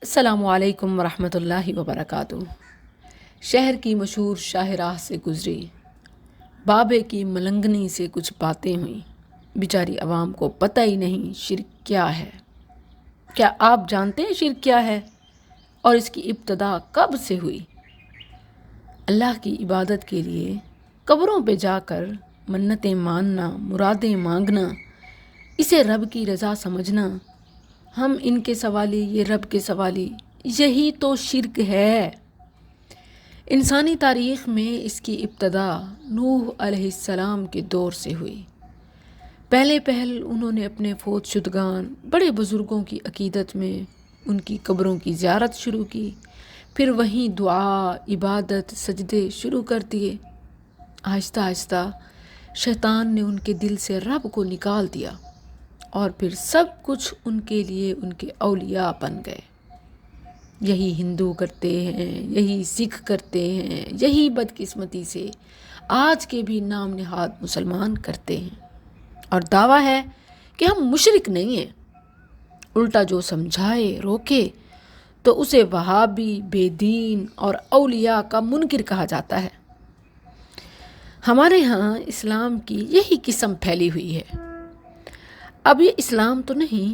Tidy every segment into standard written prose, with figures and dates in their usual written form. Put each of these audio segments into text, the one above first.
السلام علیکم ورحمۃ اللہ وبرکاتہ۔ شہر کی مشہور شاہراہ سے گزری، بابے کی ملنگنی سے کچھ باتیں ہوئیں، بیچاری عوام کو پتہ ہی نہیں شرک کیا ہے۔ کیا آپ جانتے ہیں شرک کیا ہے اور اس کی ابتدا کب سے ہوئی؟ اللہ کی عبادت کے لیے قبروں پہ جا کر منتیں ماننا، مرادیں مانگنا، اسے رب کی رضا سمجھنا، ہم ان کے سوالی یہ رب کے سوالی، یہی تو شرک ہے۔ انسانی تاریخ میں اس کی ابتدا نوح علیہ السلام کے دور سے ہوئی۔ پہلے انہوں نے اپنے فوت شدگان بڑے بزرگوں کی عقیدت میں ان کی قبروں کی زیارت شروع کی، پھر وہیں دعا، عبادت، سجدے شروع کر دیے۔ آہستہ آہستہ شیطان نے ان کے دل سے رب کو نکال دیا اور پھر سب کچھ ان کے لیے ان کے اولیاء بن گئے۔ یہی ہندو کرتے ہیں، یہی سکھ کرتے ہیں، یہی بدقسمتی سے آج کے بھی نام نہاد مسلمان کرتے ہیں، اور دعویٰ ہے کہ ہم مشرک نہیں ہیں۔ الٹا جو سمجھائے روکے تو اسے وہابی، بے دین اور اولیاء کا منکر کہا جاتا ہے۔ ہمارے ہاں اسلام کی یہی قسم پھیلی ہوئی ہے۔ اب یہ اسلام تو نہیں،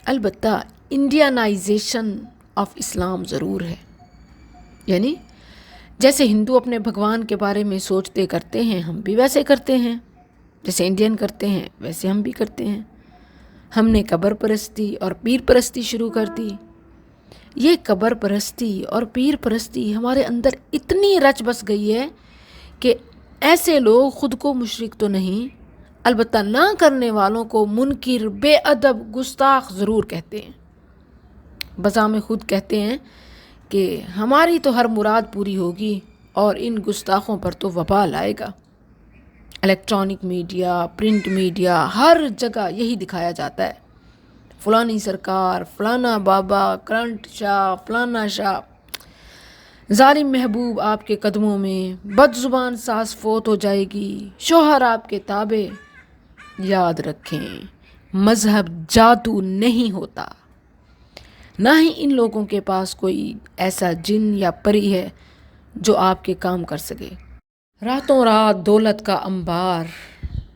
البتہ انڈینائزیشن آف اسلام ضرور ہے۔ یعنی جیسے ہندو اپنے بھگوان کے بارے میں سوچتے کرتے ہیں، ہم بھی ویسے کرتے ہیں، جیسے انڈین کرتے ہیں ویسے ہم بھی کرتے ہیں۔ ہم نے قبر پرستی اور پیر پرستی شروع کر دی۔ یہ قبر پرستی اور پیر پرستی ہمارے اندر اتنی رچ بس گئی ہے کہ ایسے لوگ خود کو مشرک تو نہیں، البتہ نہ کرنے والوں کو منکر، بے ادب، گستاخ ضرور کہتے ہیں۔ بذام خود کہتے ہیں کہ ہماری تو ہر مراد پوری ہوگی اور ان گستاخوں پر تو وبال آئے گا۔ الیکٹرانک میڈیا، پرنٹ میڈیا، ہر جگہ یہی دکھایا جاتا ہے، فلانی سرکار، فلانا بابا، کرنٹ شاہ، فلانا شاہ، ظالم محبوب آپ کے قدموں میں، بد زبان ساس فوت ہو جائے گی، شوہر آپ کے تابع۔ یاد رکھیں، مذہب جادو نہیں ہوتا، نہ ہی ان لوگوں کے پاس کوئی ایسا جن یا پری ہے جو آپ کے کام کر سکے۔ راتوں رات دولت کا انبار،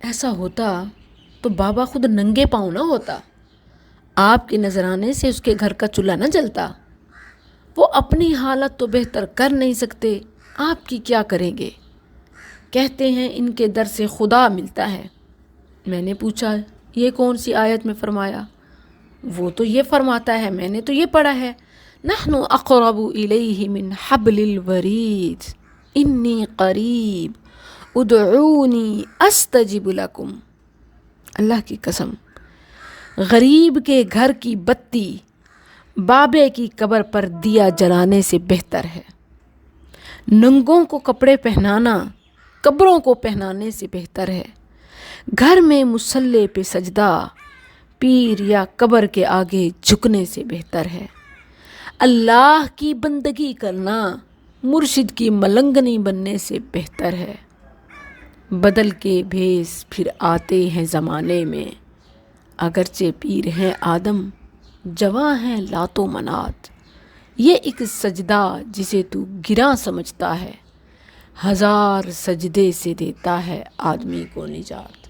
ایسا ہوتا تو بابا خود ننگے پاؤں نہ ہوتا، آپ کے نذرانے سے اس کے گھر کا چولہا نہ جلتا۔ وہ اپنی حالت تو بہتر کر نہیں سکتے، آپ کی کیا کریں گے؟ کہتے ہیں ان کے در سے خدا ملتا ہے۔ میں نے پوچھا یہ کون سی آیت میں فرمایا؟ وہ تو یہ فرماتا ہے، میں نے تو یہ پڑھا ہے، نحن اقرب الیہ من حبل الورید انی قریب ادعونی استجب لکم۔ اللہ کی قسم، غریب کے گھر کی بتی بابے کی قبر پر دیا جلانے سے بہتر ہے۔ ننگوں کو کپڑے پہنانا قبروں کو پہنانے سے بہتر ہے۔ گھر میں مصلی پہ سجدہ پیر یا قبر کے آگے جھکنے سے بہتر ہے۔ اللہ کی بندگی کرنا مرشد کی ملنگنی بننے سے بہتر ہے۔ بدل کے بھیس پھر آتے ہیں زمانے میں، اگرچہ پیر ہیں آدم، جواں ہیں لات و منات۔ یہ ایک سجدہ جسے تو گراں سمجھتا ہے، ہزار سجدے سے دیتا ہے آدمی کو نجات۔